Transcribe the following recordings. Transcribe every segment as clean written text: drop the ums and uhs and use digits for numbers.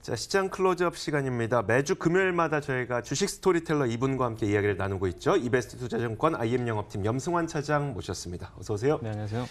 자, 시장 클로즈업 시간입니다. 매주 금요일마다 저희가 주식 스토리텔러 이분과 함께 이야기를 나누고 있죠. 이베스트 투자증권 IM 영업팀 염승환 차장 모셨습니다. 어서 오세요. 네, 안녕하세요.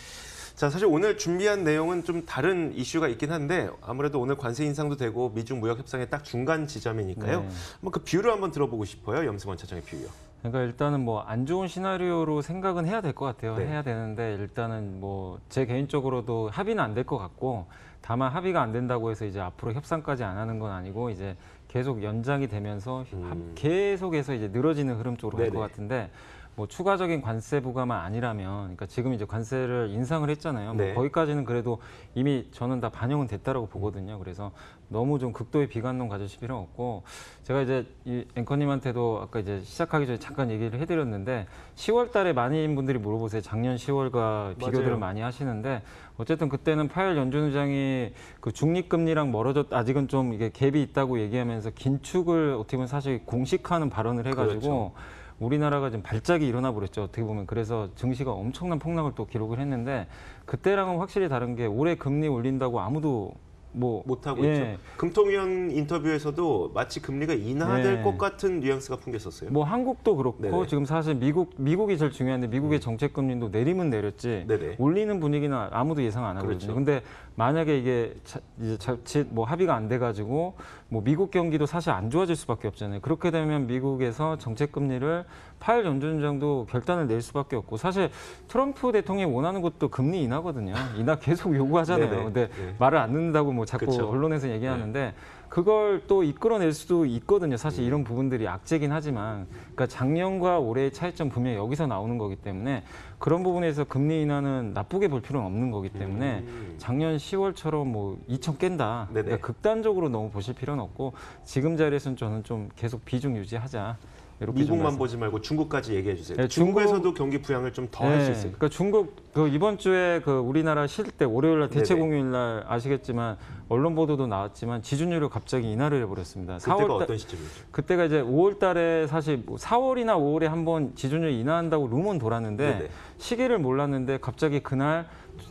자, 사실 오늘 준비한 내용은 좀 다른 이슈가 있긴 한데 아무래도 오늘 관세 인상도 되고 미중 무역 협상의 딱 중간 지점이니까요. 네. 한번 그 비율을 한번 들어보고 싶어요. 염승환 차장의 비율요. 그러니까 일단은 뭐 안 좋은 시나리오로 생각은 해야 될 것 같아요. 네. 해야 되는데 일단은 뭐 제 개인적으로도 합의는 안 될 것 같고, 다만 합의가 안 된다고 해서 이제 앞으로 협상까지 안 하는 건 아니고 이제 계속 연장이 되면서 계속해서 이제 늘어지는 흐름 쪽으로 갈 것 네네. 같은데, 뭐 추가적인 관세 부과만 아니라면, 그러니까 지금 이제 관세를 인상을 했잖아요. 네. 뭐 거기까지는 그래도 이미 저는 다 반영은 됐다라고 보거든요. 그래서 너무 좀 극도의 비관론 가지실 필요는 없고, 제가 이제 이 앵커님한테도 아까 이제 시작하기 전에 잠깐 얘기를 해드렸는데 10월 달에 많은 분들이 물어보세요. 작년 10월과 비교들을 맞아요. 많이 하시는데, 어쨌든 그때는 파웰 연준 의장이 그 중립금리랑 멀어졌, 아직은 좀 이게 갭이 있다고 얘기하면서 긴축을 어떻게 보면 사실 공식화하는 발언을 해가지고 그렇죠. 우리나라가 지금 발작이 일어나 버렸죠. 어떻게 보면. 그래서 증시가 엄청난 폭락을 또 기록을 했는데, 그때랑은 확실히 다른 게 올해 금리 올린다고 아무도 뭐 못하고 있죠. 금통위원 인터뷰에서도 마치 금리가 인하될 예. 것 같은 뉘앙스가 풍겼었어요. 뭐 한국도 그렇고 네네. 지금 사실 미국이 제일 중요한데, 미국의 정책 금리도 내리면 내렸지 네네. 올리는 분위기는 아무도 예상 안 하거든요. 그렇죠. 근데 만약에 이게 이제 자칫 뭐 합의가 안 돼가지고 뭐 미국 경기도 사실 안 좋아질 수밖에 없잖아요. 그렇게 되면 미국에서 정책 금리를 파웰 연준장도 결단을 낼 수밖에 없고, 사실 트럼프 대통령이 원하는 것도 금리 인하거든요. 인하 계속 요구하잖아요. 네네. 근데 네. 말을 안 듣는다고 뭐 자꾸 그쵸. 언론에서 얘기하는데, 그걸 또 이끌어낼 수도 있거든요. 사실 이런 부분들이 악재긴 하지만, 그러니까 작년과 올해의 차이점 분명히 여기서 나오는 거기 때문에 그런 부분에서 금리 인하는 나쁘게 볼 필요는 없는 거기 때문에 작년 10월처럼 뭐 2천 깬다. 네네. 그러니까 극단적으로 너무 보실 필요는 없고, 지금 자리에서는 저는 좀 계속 비중 유지하자. 이렇게 좀 미국만 말씀. 보지 말고 중국까지 얘기해 주세요. 네, 중국에서도 경기 부양을 좀 더 할 수 있을까요? 그러니까 중국 그 이번 주에 그 우리나라 쉴 때 월요일날 대체 네네. 공휴일날 아시겠지만 언론 보도도 나왔지만 지준율을 갑자기 인하를 해버렸습니다. 그때가 4월 달, 어떤 시점이죠? 그때가 이제 5월달에 사실 뭐 4월이나 5월에 한번 지준율 인하한다고 루머는 돌았는데 네네. 시기를 몰랐는데 갑자기 그날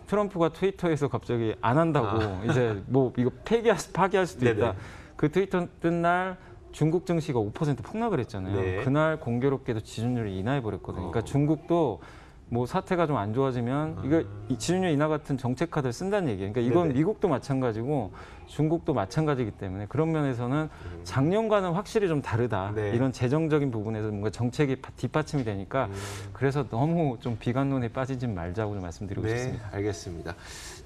트럼프가 트위터에서 갑자기 안 한다고 이제 뭐 이거 파기할 수도 네네. 있다. 그 트위터 뜬 날 중국 증시가 5% 폭락을 했잖아요. 네. 그날 공교롭게도 지준율을 인하해 버렸거든요. 그러니까 중국도 뭐 사태가 좀 안 좋아지면 이거 이 지준율 인하 같은 정책 카드를 쓴다는 얘기예요. 그러니까 이건 네네. 미국도 마찬가지고 중국도 마찬가지이기 때문에 그런 면에서는 작년과는 확실히 좀 다르다. 네. 이런 재정적인 부분에서 뭔가 정책이 뒷받침이 되니까 그래서 너무 좀 비관론에 빠지지 말자고 좀 말씀드리고 네, 싶습니다. 알겠습니다.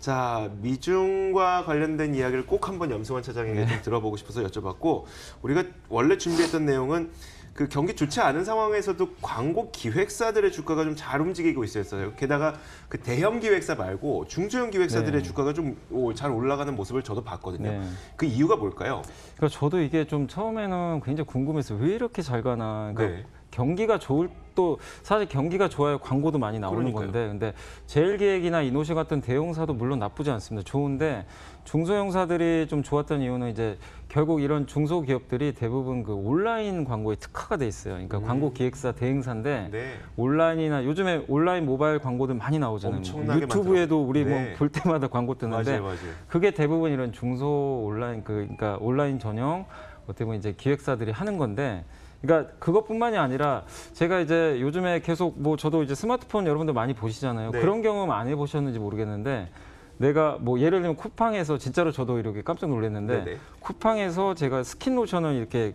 자, 미중과 관련된 이야기를 꼭 한번 염승환 차장에게 좀 들어보고 싶어서 여쭤봤고, 우리가 원래 준비했던 내용은 그 경기 좋지 않은 상황에서도 광고 기획사들의 주가가 좀 잘 움직이고 있어요. 게다가 그 대형 기획사 말고 중소형 기획사들의 네. 주가가 좀 잘 올라가는 모습을 저도 봤거든요. 네. 그 이유가 뭘까요? 그러니까 저도 이게 좀 처음에는 굉장히 궁금했어요. 왜 이렇게 잘 가나. 그러니까 네. 경기가 좋을 또 사실 경기가 좋아야 광고도 많이 나오는 그러니까요. 건데, 근데 제일기획이나 이노시 같은 대형사도 물론 나쁘지 않습니다. 좋은데 중소형사들이 좀 좋았던 이유는 이제 결국 이런 중소기업들이 대부분 그 온라인 광고에 특화가 돼 있어요. 그러니까 광고 기획사 대행사인데 네. 온라인이나 요즘에 온라인 모바일 광고들 많이 나오잖아요. 엄청나게 유튜브에도 우리 네. 뭐 볼 때마다 광고 뜨는데 맞아요. 그게 대부분 이런 중소 온라인 그러니까 온라인 전용 어떻게 보면 이제 기획사들이 하는 건데, 그러니까 그것뿐만이 아니라 제가 이제 요즘에 계속 뭐 저도 이제 스마트폰 여러분들 많이 보시잖아요. 네. 그런 경험 안 해보셨는지 모르겠는데, 내가 뭐 예를 들면 쿠팡에서 진짜로 저도 이렇게 깜짝 놀랐는데 네네. 쿠팡에서 제가 스킨 로션을 이렇게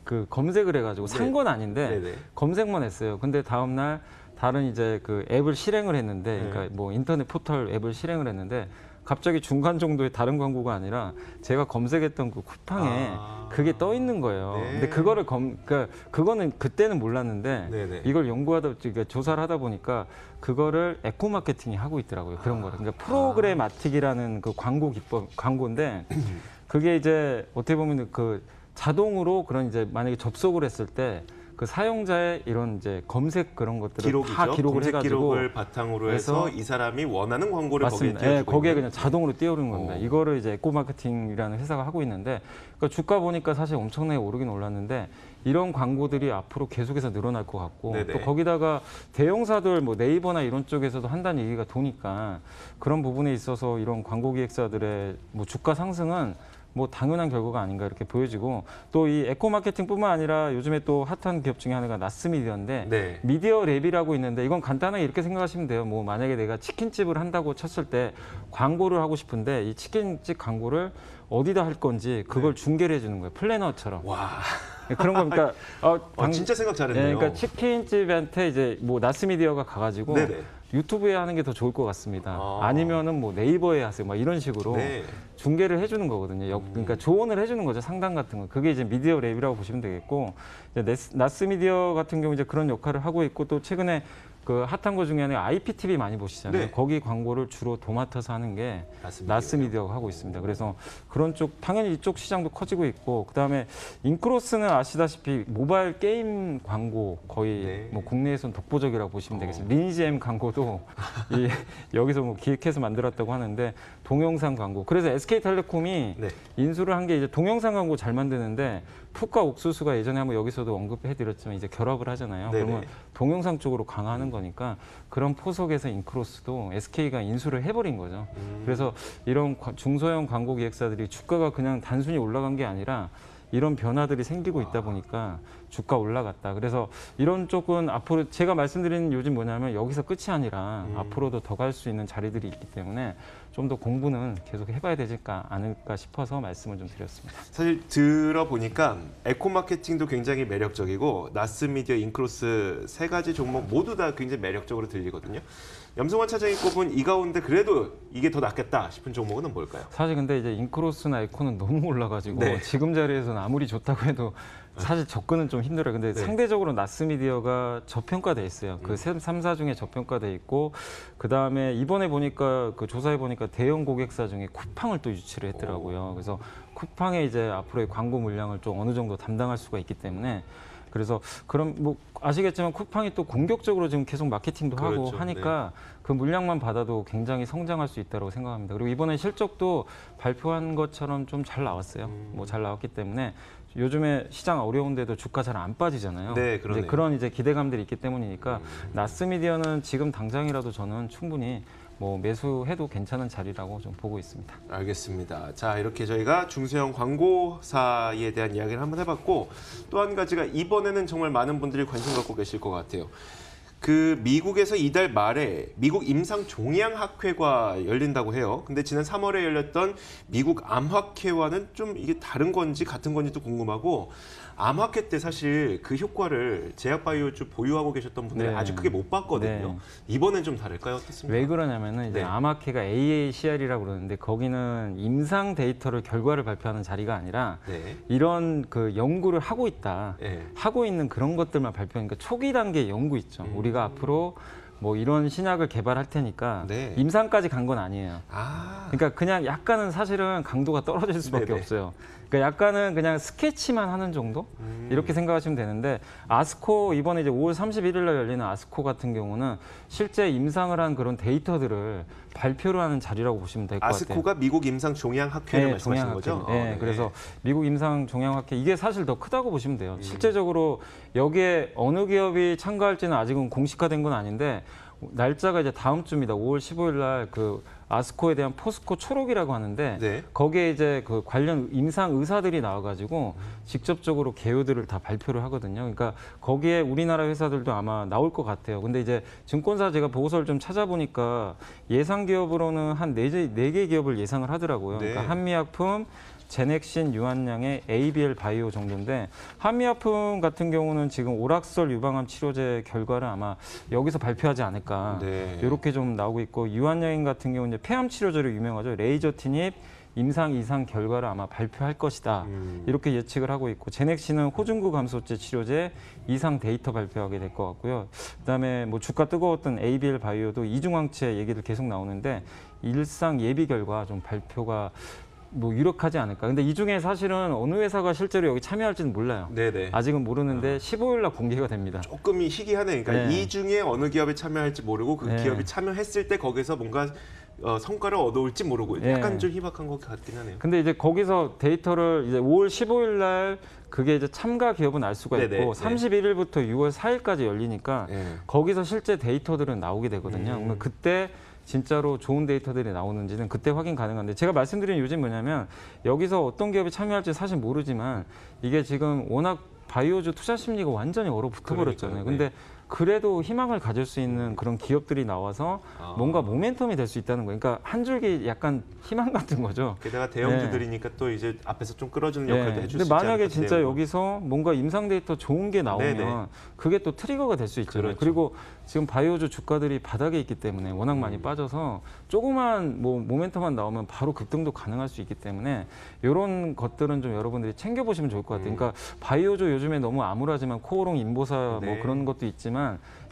그 검색을 해가지고 산 건 아닌데 네네. 검색만 했어요. 근데 다음 날 다른 이제 그 앱을 실행을 했는데, 그러니까 뭐 인터넷 포털 앱을 실행을 했는데 갑자기 중간 정도의 다른 광고가 아니라 제가 검색했던 그 쿠팡에 그게 떠 있는 거예요. 네. 근데 그거를 그러니까 그거는 그때는 몰랐는데 네네. 이걸 연구하다 그러니까 조사를 하다 보니까 그거를 에코 마케팅이 하고 있더라고요. 그런 거를. 그러니까 프로그래마틱이라는 그 광고 기법 광고인데 그게 이제 어떻게 보면 그 자동으로 그런 이제 만약에 접속을 했을 때 그 사용자의 이런 이제 검색 그런 것들을 기록이죠. 다 기록을 검색 해가지고 기록을 바탕으로 해서 이 사람이 원하는 광고를 맞습니다. 거기에 띄워주고 거기에 있는. 그냥 자동으로 띄우는 겁니다. 이거를 이제 에코 마케팅이라는 회사가 하고 있는데, 그러니까 주가 보니까 사실 엄청나게 오르긴 올랐는데 이런 광고들이 앞으로 계속해서 늘어날 것 같고, 네네. 또 거기다가 대형사들 뭐 네이버나 이런 쪽에서도 한다는 얘기가 도니까 그런 부분에 있어서 이런 광고 기획사들의 뭐 주가 상승은 뭐 당연한 결과가 아닌가 이렇게 보여지고 또 이 에코 마케팅뿐만 아니라 요즘에 또 핫한 기업 중에 하나가 나스미디어인데 네. 미디어 랩이라고 있는데 이건 간단하게 이렇게 생각하시면 돼요. 뭐 만약에 내가 치킨집을 한다고 쳤을 때 광고를 하고 싶은데 이 치킨집 광고를 어디다 할 건지 그걸 중계를 해주는 거예요. 플래너처럼. 와. 그런 거니까 진짜 생각 잘했네요. 네, 그러니까 치킨집한테 이제 뭐 나스미디어가 가가지고 네네. 유튜브에 하는 게 더 좋을 것 같습니다. 아니면은 뭐 네이버에 하세요. 막 이런 식으로 네. 중계를 해주는 거거든요. 그러니까 조언을 해주는 거죠. 상담 같은 거. 그게 이제 미디어 랩이라고 보시면 되겠고 이제 나스미디어 같은 경우 이제 그런 역할을 하고 있고 또 최근에 그 핫한 거 중에 하나가 IPTV 많이 보시잖아요. 네. 거기 광고를 주로 도맡아서 하는 게 나스미디어가 하고 있습니다. 그래서 그런 쪽 당연히 이쪽 시장도 커지고 있고 그다음에 인크로스는 아시다시피 모바일 게임 광고 거의 네. 뭐 국내에서는 독보적이라고 보시면 되겠습니다. 리니지 M 광고도 여기서 뭐 기획해서 만들었다고 하는데 동영상 광고. 그래서 SK텔레콤이 네. 인수를 한 게 이제 동영상 광고 잘 만드는데 푹과 옥수수가 예전에 한번 여기서도 언급해드렸지만 이제 결합을 하잖아요. 네네. 그러면 동영상 쪽으로 강화하는 거니까 그런 포석에서 인크로스도 SK가 인수를 해버린 거죠. 그래서 이런 중소형 광고 기획사들이 주가가 그냥 단순히 올라간 게 아니라 이런 변화들이 생기고 있다 보니까 주가 올라갔다. 그래서 이런 쪽은 앞으로 제가 말씀드리는 요즘 뭐냐면 여기서 끝이 아니라 앞으로도 더 갈 수 있는 자리들이 있기 때문에 좀 더 공부는 계속 해봐야 되지 않을까 싶어서 말씀을 좀 드렸습니다. 사실 들어보니까 에코 마케팅도 굉장히 매력적이고 나스미디어, 인크로스 세 가지 종목 모두 다 굉장히 매력적으로 들리거든요. 염승환 차장이 꼽은 이 가운데 그래도 이게 더 낫겠다 싶은 종목은 뭘까요? 사실 근데 이제 인크로스나 에코는 너무 올라가지고 네. 지금 자리에서는 아무리 좋다고 해도 사실 접근은 좀 힘들어요. 근데 네. 상대적으로 나스미디어가 저평가돼 있어요. 그 3사 중에 저평가돼 있고 그다음에 이번에 보니까 그 조사해 보니까 대형 고객사 중에 쿠팡을 또 유치를 했더라고요. 그래서 쿠팡의 이제 앞으로의 광고 물량을 좀 어느 정도 담당할 수가 있기 때문에 그래서 그럼 뭐 아시겠지만 쿠팡이 또 공격적으로 지금 계속 마케팅도 하고 그렇죠. 하니까 그 물량만 받아도 굉장히 성장할 수 있다고 생각합니다. 그리고 이번에 실적도 발표한 것처럼 좀 잘 나왔어요. 뭐 잘 나왔기 때문에 요즘에 시장 어려운데도 주가 잘 안 빠지잖아요. 네, 그러네요. 이제 그런 이제 기대감들이 있기 때문이니까 나스미디어는 지금 당장이라도 저는 충분히 뭐 매수해도 괜찮은 자리라고 좀 보고 있습니다. 알겠습니다. 자, 이렇게 저희가 중소형 광고사에 대한 이야기를 한번 해봤고 또 한 가지가 이번에는 정말 많은 분들이 관심 갖고 계실 것 같아요. 그 미국에서 이달 말에 미국 임상 종양학회가 열린다고 해요. 근데 지난 3월에 열렸던 미국 암학회와는 좀 이게 다른 건지 같은 건지도 궁금하고 암학회 때 사실 그 효과를 제약바이오주 보유하고 계셨던 분들이 네. 아주 크게 못 봤거든요. 네. 이번엔 좀 다를까요? 어떻습니까? 왜 그러냐면은 이제 네. 암학회가 AACR이라고 그러는데 거기는 임상 데이터를 결과를 발표하는 자리가 아니라 네. 이런 그 연구를 하고 있다. 네. 하고 있는 그런 것들만 발표하니까 초기 단계 연구 있죠. 우리가 앞으로 뭐 이런 신약을 개발할 테니까 네. 임상까지 간 건 아니에요. 아. 그러니까 그냥 약간은 사실은 강도가 떨어질 수밖에 네네. 없어요. 그러니까 약간은 그냥 스케치만 하는 정도? 이렇게 생각하시면 되는데 아스코 이번에 이제 5월 31일 날 열리는 아스코 같은 경우는 실제 임상을 한 그런 데이터들을 발표를 하는 자리라고 보시면 될 것 같아요. 아스코가 미국 임상 종양학회를 말씀하시는 종양학회. 거죠? 네, 그래서 미국 임상 종양학회 이게 사실 더 크다고 보시면 돼요. 실제적으로 여기에 어느 기업이 참가할지는 아직은 공식화된 건 아닌데 날짜가 이제 다음 주입니다. 5월 15일 날 그 아스코에 대한 포스코 초록이라고 하는데 네. 거기에 이제 그 관련 임상 의사들이 나와가지고 직접적으로 개요들을 다 발표를 하거든요. 그러니까 거기에 우리나라 회사들도 아마 나올 것 같아요. 근데 이제 증권사 제가 보고서를 좀 찾아보니까 예상 기업으로는 한 4개 기업을 예상을 하더라고요. 네. 그러니까 한미약품, 제넥신, 유한양의 ABL 바이오 정도인데 한미약품 같은 경우는 지금 오락설 유방암 치료제 결과를 아마 여기서 발표하지 않을까 네. 이렇게 좀 나오고 있고 유한양 같은 경우는 이제 폐암 치료제로 유명하죠. 레이저 티닙 임상 이상 결과를 아마 발표할 것이다. 이렇게 예측을 하고 있고 제넥신은 호중구 감소제 치료제 이상 데이터 발표하게 될 것 같고요. 그다음에 뭐 주가 뜨거웠던 ABL 바이오도 이중항체 얘기들 계속 나오는데 일상 예비 결과 좀 발표가 뭐 유력하지 않을까. 근데 이 중에 사실은 어느 회사가 실제로 여기 참여할지는 몰라요. 네네. 아직은 모르는데 15일 날 공개가 됩니다. 조금이 희귀하네. 그러니까 네. 이 중에 어느 기업이 참여할지 모르고 그 네. 기업이 참여했을 때 거기서 뭔가 성과를 얻어올지 모르고 약간 네. 좀 희박한 것 같긴 하네요. 근데 이제 거기서 데이터를 이제 5월 15일 날 그게 이제 참가 기업은 알 수가 네네. 있고 네. 31일부터 6월 4일까지 열리니까 네. 거기서 실제 데이터들은 나오게 되거든요. 그러면 그때 진짜로 좋은 데이터들이 나오는지는 그때 확인 가능한데 제가 말씀드린 요즘 뭐냐면 여기서 어떤 기업이 참여할지 사실 모르지만 이게 지금 워낙 바이오주 투자 심리가 완전히 얼어붙어 버렸잖아요. 그러니까요. 근데 그래도 희망을 가질 수 있는 그런 기업들이 나와서 뭔가 모멘텀이 될 수 있다는 거예요. 그러니까 한 줄기 약간 희망 같은 거죠. 게다가 대형주들이니까 또 이제 앞에서 좀 끌어주는 역할도 해줄 수 근데 있지 만약에 않을까 진짜 싶네요. 여기서 뭔가 임상 데이터 좋은 게 나오면 네네. 그게 또 트리거가 될 수 있잖아요. 그렇죠. 그리고 지금 바이오주 주가들이 바닥에 있기 때문에 워낙 많이 빠져서 조그만 뭐 모멘텀만 나오면 바로 급등도 가능할 수 있기 때문에 이런 것들은 좀 여러분들이 챙겨보시면 좋을 것 같아요. 그러니까 바이오주 요즘에 너무 암울하지만 코오롱, 인보사 네. 뭐 그런 것도 있지만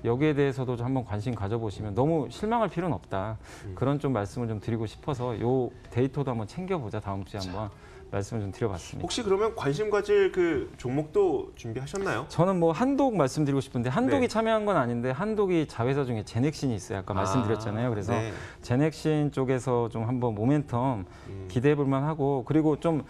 여기에 대해서도 좀 한번 관심 가져보시면 너무 실망할 필요는 없다. 그런 좀 말씀을 좀 드리고 싶어서 요 데이터도 한번 챙겨보자. 다음 주에 한번 말씀을 좀 드려봤습니다. 혹시 그러면 관심 가질 그 종목도 준비하셨나요? 저는 뭐 한독 말씀드리고 싶은데 한독이 네. 참여한 건 아닌데 한독이 자회사 중에 제넥신이 있어요. 아까 말씀드렸잖아요. 그래서 네. 제넥신 쪽에서 좀 한번 모멘텀 기대해 볼 만하고 그리고 좀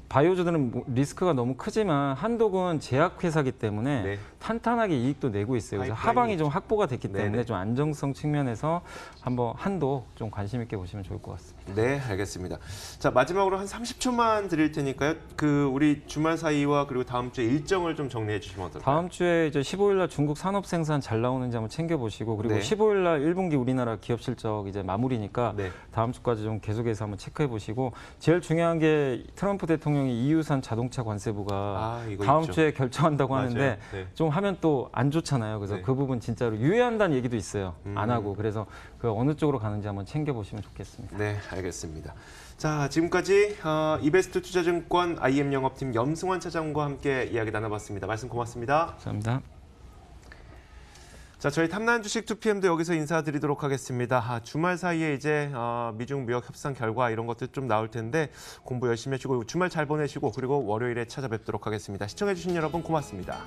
바이오주들은 리스크가 너무 크지만 한독은 제약회사이기 때문에 네. 탄탄하게 이익도 내고 있어요. 그래서 파이프라인이 하방이 좀 확보가 됐기 네네. 때문에 좀 안정성 측면에서 한번 한독 좀 관심 있게 보시면 좋을 것 같습니다. 네, 알겠습니다. 자, 마지막으로 한 30초만 드릴 테니까요. 그 우리 주말 사이와 그리고 다음 주에 일정을 좀 정리해 주시면 어떨까요? 다음 주에 이제 15일 날 중국 산업 생산 잘 나오는지 한번 챙겨보시고 그리고 네. 15일 날 1분기 우리나라 기업 실적 이제 마무리니까 네. 다음 주까지 좀 계속해서 한번 체크해 보시고 제일 중요한 게 트럼프 대통령이 EU산 자동차 관세부가 이거 다음 있죠. 주에 결정한다고 맞아요. 하는데 네. 좀 하면 또 안 좋잖아요. 그래서 네. 그 부분 진짜로 유예한다는 얘기도 있어요. 안 하고 그래서 그 어느 쪽으로 가는지 한번 챙겨보시면 좋겠습니다. 네, 알겠습니다. 자, 지금까지 이베스트 투자증권 IM 영업팀 염승환 차장과 함께 이야기 나눠봤습니다. 말씀 고맙습니다. 감사합니다. 자, 저희 탐나는 주식 2PM도 여기서 인사드리도록 하겠습니다. 주말 사이에 이제 미중 무역 협상 결과 이런 것들 좀 나올 텐데 공부 열심히 하시고 주말 잘 보내시고 그리고 월요일에 찾아뵙도록 하겠습니다. 시청해주신 여러분 고맙습니다.